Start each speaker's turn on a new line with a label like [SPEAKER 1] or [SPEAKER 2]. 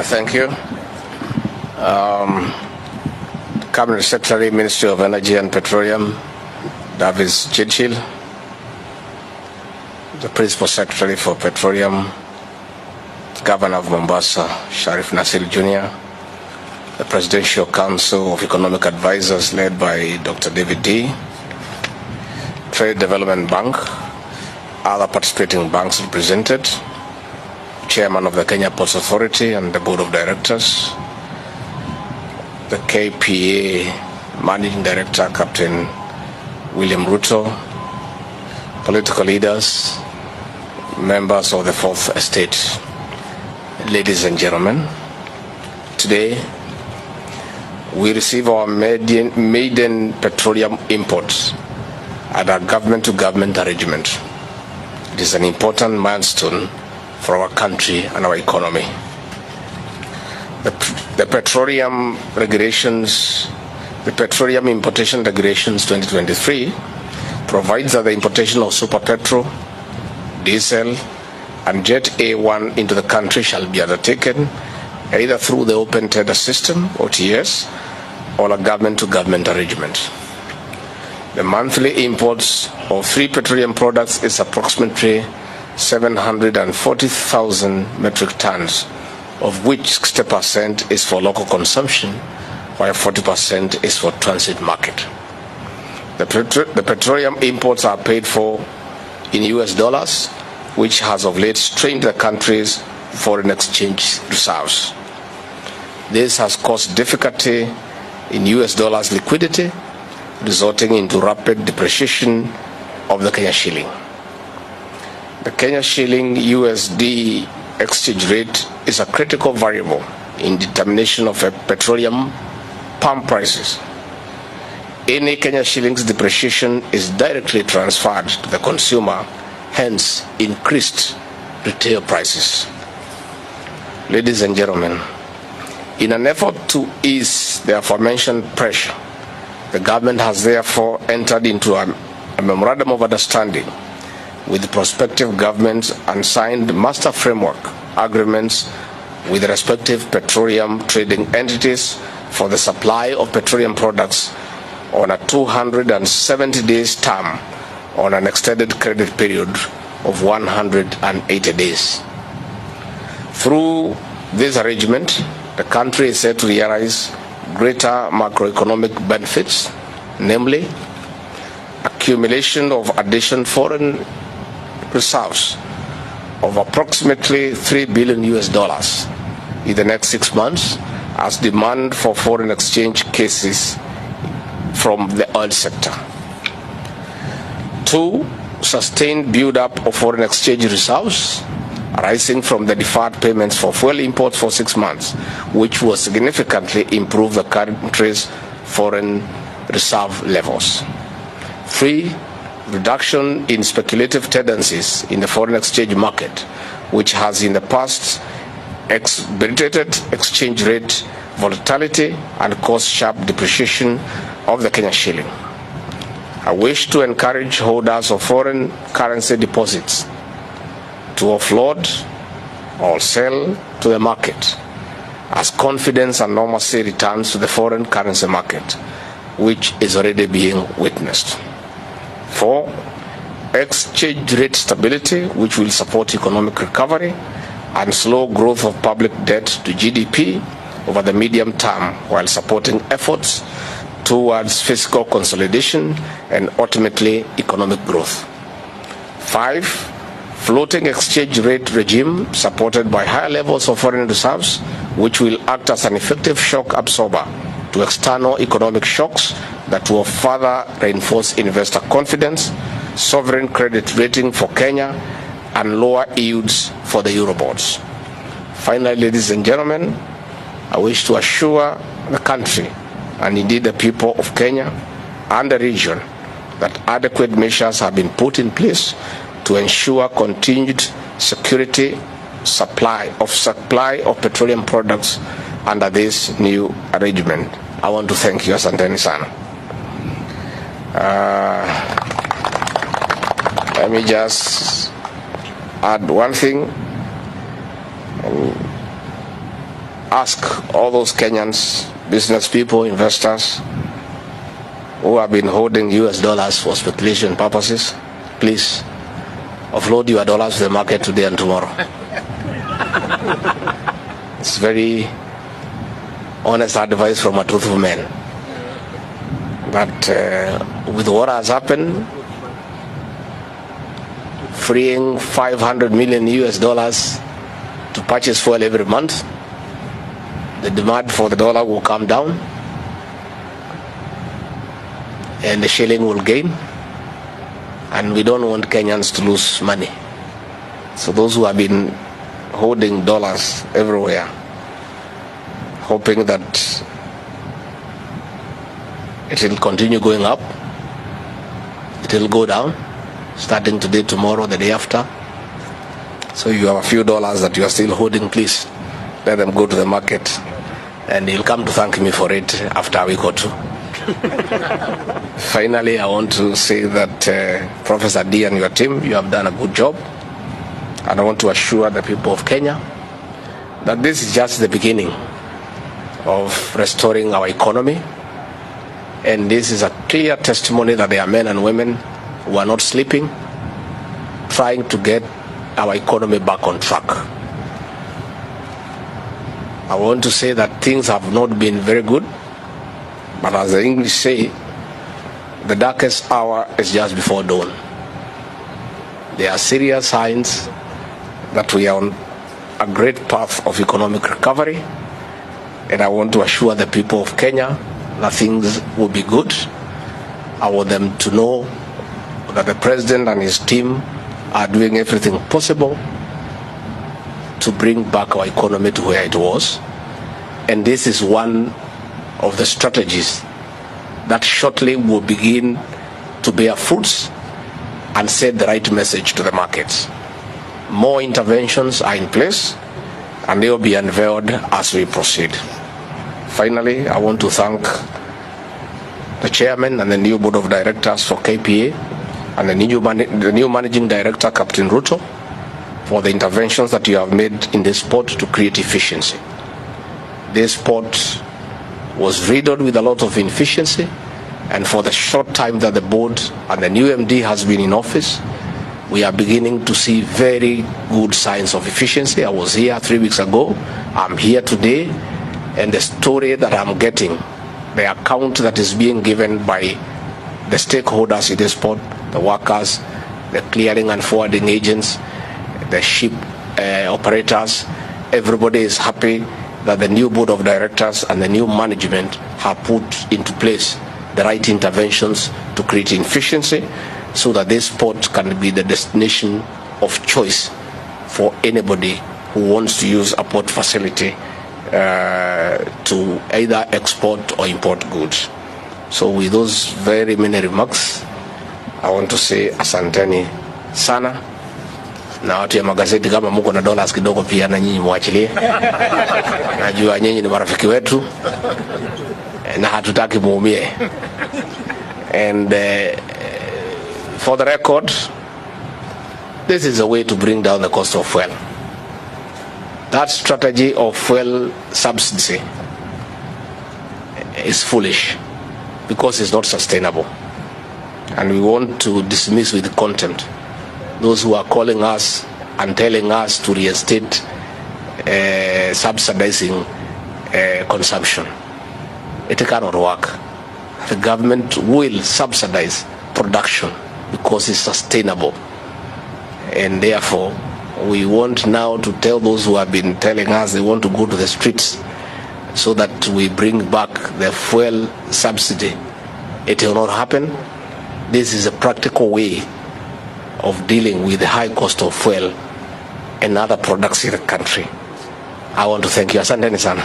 [SPEAKER 1] Thank you. Cabinet Secretary, Ministry of Energy and Petroleum, Davis Churchill. The Principal Secretary for Petroleum, Governor of Mombasa, Sharif Nasir Jr., the Presidential Council of Economic Advisors led by Dr. David D., Trade Development Bank, other participating banks represented, Chairman of the Kenya Ports Authority and the Board of Directors, the KPA Managing Director, Captain William Ruto, political leaders, members of the Fourth Estate, ladies and gentlemen. Today, we receive our maiden petroleum imports at a government-to-government arrangement. It is an important milestone for our country and our economy. The petroleum regulations, the Petroleum Importation Regulations 2023 provides that the importation of super petrol, diesel, and jet A1 into the country shall be undertaken either through the open tender system, OTS, or a government-to-government arrangement. The monthly imports of 3 petroleum products is approximately 740,000 metric tons, of which 60% is for local consumption, while 40% is for transit market. The petroleum imports are paid for in US dollars, which has of late strained the country's foreign exchange reserves. This has caused difficulty in US dollars liquidity, resulting into rapid depreciation of the Kenya shilling. The Kenya shilling USD exchange rate is a critical variable in determination of petroleum pump prices. Any Kenya shilling's depreciation is directly transferred to the consumer, hence increased retail prices. Ladies and gentlemen, in an effort to ease the aforementioned pressure, the government has therefore entered into a memorandum of understanding with prospective governments and signed master framework agreements with the respective petroleum trading entities for the supply of petroleum products on a 270 days term on an extended credit period of 180 days. Through this arrangement, the country is set to realize greater macroeconomic benefits, namely accumulation of additional foreign reserves of approximately $3 billion in the next 6 months as demand for foreign exchange cases from the oil sector. 2, sustained build-up of foreign exchange reserves arising from the deferred payments for fuel imports for 6 months, which will significantly improve the country's foreign reserve levels. 3, reduction in speculative tendencies in the foreign exchange market, which has in the past exacerbated exchange rate volatility and caused sharp depreciation of the Kenya shilling. I wish to encourage holders of foreign currency deposits to offload or sell to the market as confidence and normalcy returns to the foreign currency market, which is already being witnessed. 4, exchange rate stability, which will support economic recovery and slow growth of public debt to GDP over the medium term, while supporting efforts towards fiscal consolidation and ultimately economic growth. 5, floating exchange rate regime supported by higher levels of foreign reserves, which will act as an effective shock absorber to external economic shocks that will further reinforce investor confidence, sovereign credit rating for Kenya, and lower yields for the Eurobonds. Finally, ladies and gentlemen, I wish to assure the country, and indeed the people of Kenya and the region, that adequate measures have been put in place to ensure continued security supply of petroleum products under this new arrangement. I want to thank you. Asanteni sana. Let me just add one thing. ask all those Kenyans, business people, investors, who have been holding US dollars for speculation purposes, please offload your dollars to the market today and tomorrow. It's very honest advice from a truthful man. But with what has happened, freeing 500 million US dollars to purchase fuel every month, the demand for the dollar will come down and the shilling will gain, and we don't want Kenyans to lose money. So those who have been holding dollars everywhere, hoping that it will continue going up, it will go down, starting today, tomorrow, the day after. So you have a few dollars that you are still holding, please let them go to the market, and you'll come to thank me for it after a week or two. Finally, I want to say that Professor D and your team, you have done a good job, and I want to assure the people of Kenya that this is just the beginning of restoring our economy, and this is a clear testimony that there are men and women who are not sleeping, trying to get our economy back on track. I want to say that things have not been very good, but as the English say, the darkest hour is just before dawn. There are serious signs that we are on a great path of economic recovery, and I want to assure the people of Kenya that things will be good. I want them to know that the President and his team are doing everything possible to bring back our economy to where it was. And this is one of the strategies that shortly will begin to bear fruits and send the right message to the markets. More interventions are in place, and they will be unveiled as we proceed. Finally, I want to thank the chairman and the new board of directors for KPA and the new managing director, Captain Ruto, for the interventions that you have made in this port to create efficiency. This port was riddled with a lot of inefficiency, and for the short time that the board and the new MD has been in office, we are beginning to see very good signs of efficiency. I was here 3 weeks ago, I'm here today, and the story that I'm getting, the account that is being given by the stakeholders in this port, the workers, the clearing and forwarding agents, the ship operators, everybody is happy that the new board of directors and the new management have put into place the right interventions to create efficiency so that this port can be the destination of choice for anybody who wants to use a port facility to either export or import goods. So with those very many remarks, I want to say asanteni sana, na watu ya magazeti kama muko na dollars kidogo pia na nyinyi muachilie. Najua nyinyi ni marafiki wetu na hatutaki muumie. And for the record, this is a way to bring down the cost of fuel. That strategy of fuel subsidy is foolish because it's not sustainable. And we want to dismiss with contempt those who are calling us and telling us to reinstate subsidizing consumption. It cannot work. The government will subsidize production because it's sustainable. And therefore, we want now to tell those who have been telling us they want to go to the streets so that we bring back the fuel subsidy. It will not happen. This is a practical way of dealing with the high cost of fuel and other products in the country. I want to thank you. Asanteni sana.